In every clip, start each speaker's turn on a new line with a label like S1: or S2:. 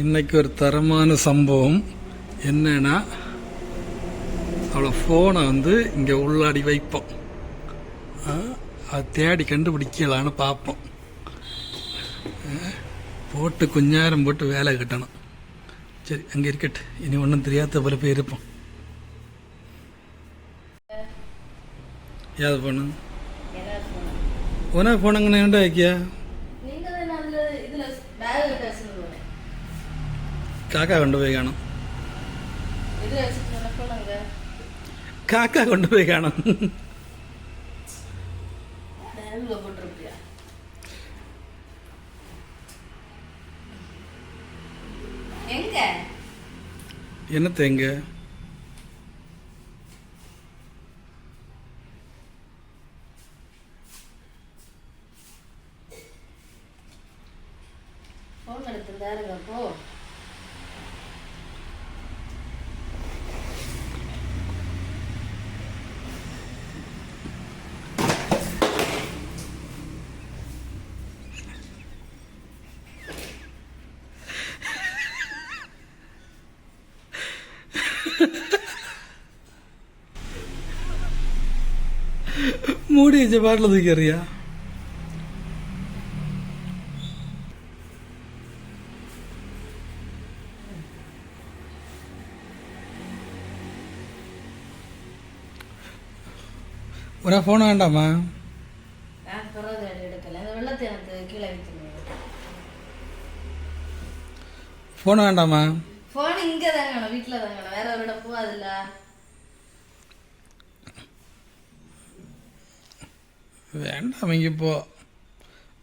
S1: இன்னைக்கு ஒரு தரமான சம்பவம் என்னன்னா, அவளை ஃபோனை இங்கே உள்ளாடி வைப்போம். அதை தேடி கண்டுபிடிக்கலான்னு பார்ப்போம். போட்டு கொஞ்ச நேரம் போட்டு வேலை கட்டணும். சரி, அங்கே இருக்கட்டு. இனி ஒன்றும் தெரியாத போல போய் இருப்போம். யாவது போன உனக்கு போனங்கண்ணா ஏன்டா வைக்கியா? காக்கா கொண்டு போய் காணும். காக்கா கொண்டு போய் காணும். என்னத்த எங்க
S2: போ
S1: மூடி வச்ச பாட்டில் தூக்கிறியா? ஒரு ஃபோன் வேண்டாமா? ஃபோன் வேண்டாமா?
S2: ஃபோன் இங்கே தாங்க, வீட்டில் தாங்க, வேற ஒரு இடம் போகாதுல்ல.
S1: வேண்டாம், இங்கே போ.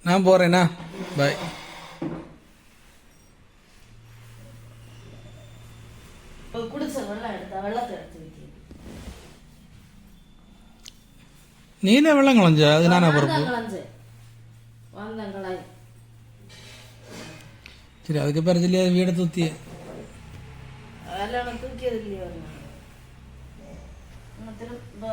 S1: நான் போகிறேண்ணா, பாய்.
S2: குடிச்ச வெள்ளம் எடுத்தா வெள்ளத்தை எடுத்து வைக்க.
S1: நீனே வெள்ளம் களைஞ்சா? அது நானே பொறுப்பு. சரி, அதுக்கு பிறகு இல்லையா வீடை தூத்தி
S2: அதெல்லாம் தூக்கியது இல்லையா? திரும்ப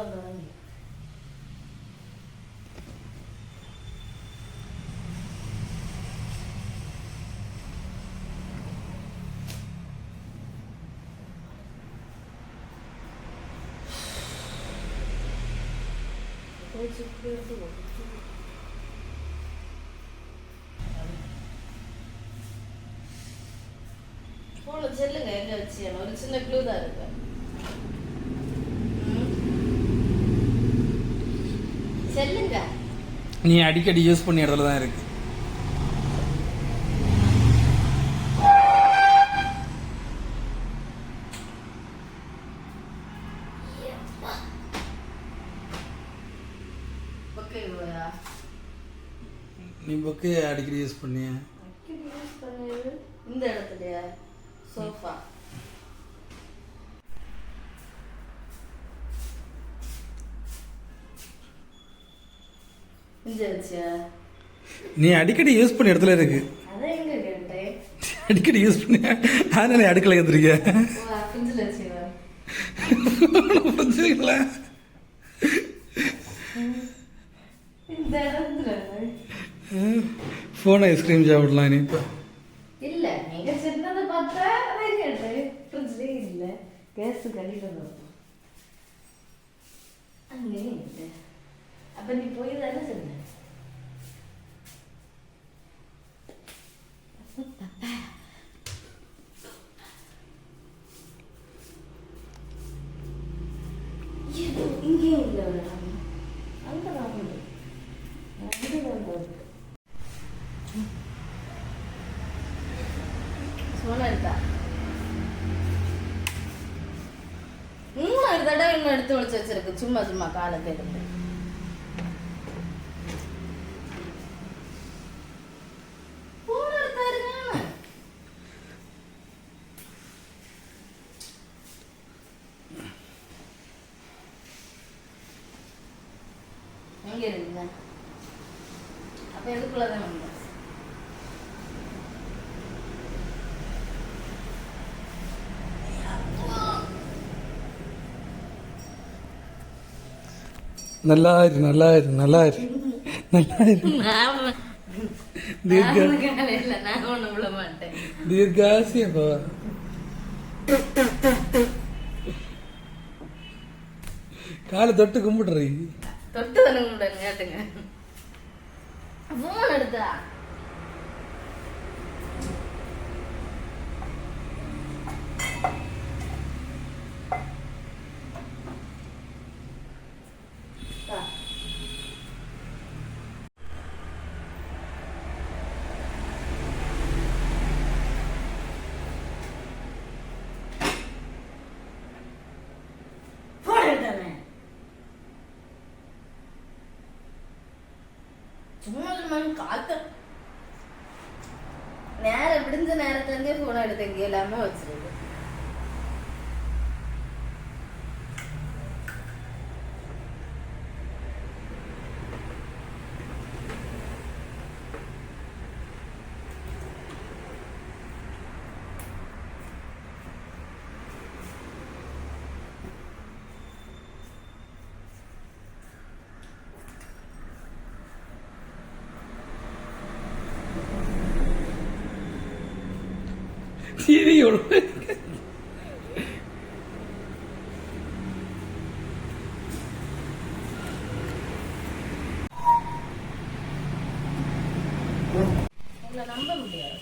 S2: போன செல்லுங்க. எங்க வச்சு ஒரு சின்ன க்ளூ தான் இருக்கு. செல்லுங்க.
S1: நீ அடிக்கடி யூஸ் பண்ணி இடத்துல தான் இருக்கு. நீ புக்கு அடிக்கடி யூஸ் பண்ணிய?
S2: இந்த இடத்துலயா? சோஃபா.
S1: நீ அடிக்கடி யூஸ் பண்ண இடத்துல இருக்கு.
S2: அதான் எங்க கேட்டேன்.
S1: அடிக்கடி யூஸ் பண்ணி அதனால அடுக்கலை எடுத்துருக்க. போன் ஐஸ்கிரீம் சாப்பிடலாம். நீ இப்போ
S2: இல்ல, நீங்க சின்னதை பார்த்தா அதான் கேட்டேன். ஃப்ரிட்ஜ்லயே இல்ல, கேஸ் கடில அங்கே இல்லை. அப்ப நீ போய் தானே சொன்ன. இங்கேயும் இல்லை, அங்கதான் சோனா இருக்கா? 3 தடவை இன்னும் எடுத்து ஒழிச்சு வச்சிருக்கு. சும்மா சும்மா காலத்தை எடுத்து எங்க இருக்குங்க? அப்ப எதுக்குள்ளதான் வந்த?
S1: நல்லா இரு, நல்லா இரு, நல்லா இரு, நல்லா இரு.
S2: காலையில நான் ஒண்ணும் விட மாட்டேன்.
S1: தீர்காசியம் போ. காலை தொட்டு கும்பிடுறீங்க.
S2: தொட்டு தானே கும்பிடுங்க கேட்டுங்க. போன் எடுத்தா சும்மா காத்த நேரம் விடிஞ்ச நேரத்துல இருந்தே போன் எடுத்து எங்க எல்லாமே வச்சிருக்கு.
S1: சீரியோட
S2: நம்ப முடியாது.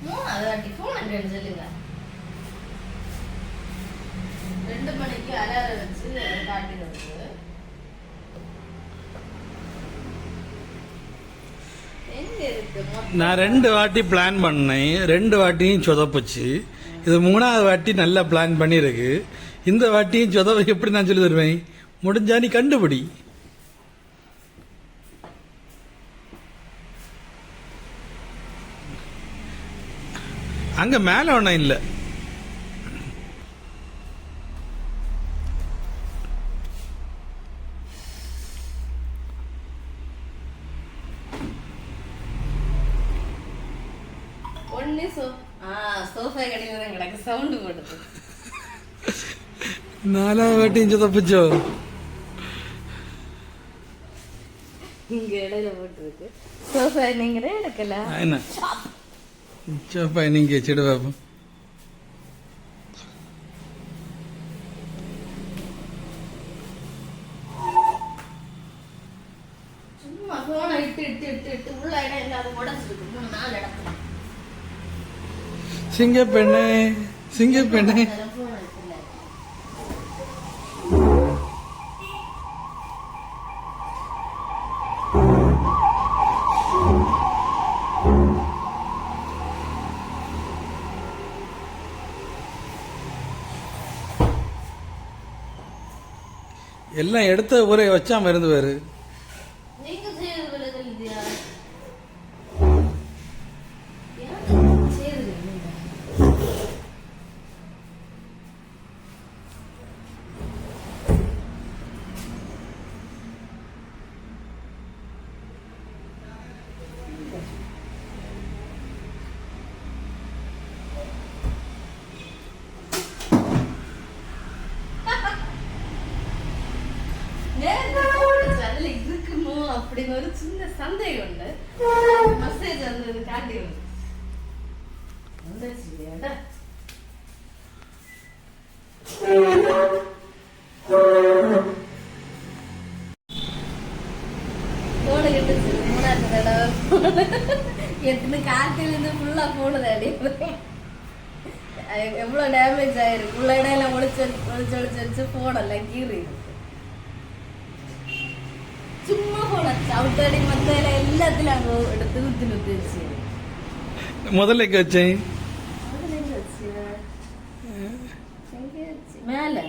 S2: மூணாவது வாட்டி போன் அங்க சொல்லுங்க. 2 மணிக்கு அலாரம் வச்சு காட்டுகிறது.
S1: நான் 2 வாட்டி பிளான் பண்ணேன், 2 வாட்டியும் சொதப்புச்சு. இது 3வது வாட்டி நல்லா பிளான் பண்ணியிருக்கு. இந்த வாட்டியும் சொதப்ப எப்படி நான் சொல்லி தருவேன்? முடிஞ்சா நீ கண்டுபிடி. அங்க மேல ஒன்றும் இல்லை.
S2: சோஃபா கடையில தான் கிடக்கு சவுண்ட் போடுது.
S1: 4வது வாட்டியும் சொதப்புச்சோ.
S2: இங்க இடையில போட்டுருக்கு சோஃபா. நீங்க எடுக்கல
S1: என்ன சோஃபா நீங்க வச்சுடு பாப்போம்.
S2: சும்மா போன இட்டு உள்ள இடம் இல்லாத உடஞ்சிருக்கு. 3-4 இடத்துல.
S1: சிங்கப்பெண்ணே சிங்கப்பெண்ணே. எல்லாம் எடுத்த ஊரை வச்சாம இருந்து வேறு.
S2: அப்படின்னு ஒரு சின்ன சந்தேகம் உண்டு. மெசேஜ் வந்து காட்டி போன கிட்டுச்சு. 3வது தடவை எத்தனை காட்டிலிருந்து ஃபுல்லா போனது அடி. எவ்வளவு டேமேஜ் ஆயிருக்கு. உள்ள இடையில ஒளிச்சு போனல கீறி. சும்மா போன சவுட்டடி மத்தையில எல்லாத்துலயும் அங்க எடுத்து நிறுத்தி வச்சு.
S1: முதல்ல எங்க வச்சேன்?
S2: மேல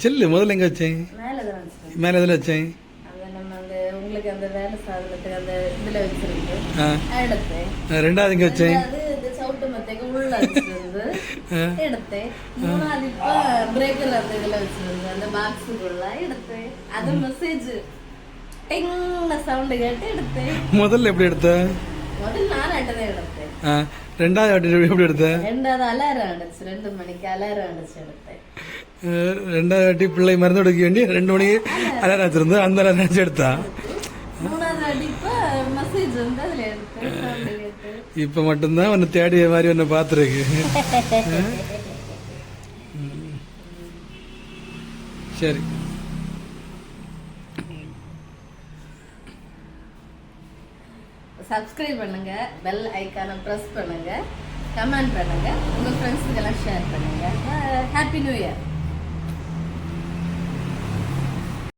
S1: செல்லு முதல்ல எங்க வச்சேன்? மேல எதுல வச்சேன்?
S2: நம்ம அந்த உங்களுக்கு அந்த வேலை சாதனத்துக்கு அந்த இதுல வச்சிருக்கு எடுத்தேன்.
S1: 2வது எங்க வச்சேன்?
S2: சவுட்டு மத்தைக்கு உள்ள வச்சிருந்து எடுத்தேன். 3வது இப்ப பிரேக்கர் அந்த இதுல வச்சிருந்து அந்த பாக்ஸுக்குள்ள எடுத்தேன். அது மெசேஜ் டிங்ன சவுண்ட் கேட்டு எடுத்தேன்.
S1: முதல்ல எப்படி எடுத்த?
S2: முதல்ல நான் அட்டதான் எடுத்தேன்.
S1: ரெண்டாவது வாட்டி எப்படி எடுத்த?
S2: ரெண்டாவது அலாரம் அடிச்சு 2 மணிக்கு அலாரம் அடிச்சு எடுத்தேன்.
S1: ரெண்டாவது வாட்டி பிள்ளை மருந்து எடுக்க வேண்டி 2 மணிக்கு அலாரம் வச்சிருந்தா அந்த அலாரம் வச்சு எடுத்தா.
S2: மூணாவது வாட்டி இப்ப மெசேஜ் வந்து அதுல எடுத்தேன்.
S1: இப்ப மட்டும்தான் ஒன்னு தேடிய மாதிரி ஒன்னு பாத்துருக்கு. சரி,
S2: சப்ஸ்கிரைப் பண்ணுங்க, பெல் ஐக்கானை பிரஸ் பண்ணுங்க, கமெண்ட் பண்ணுங்க, உங்க ஃப்ரெண்ட்ஸுக்கெல்லாம் ஷேர் பண்ணுங்க. Happy new year.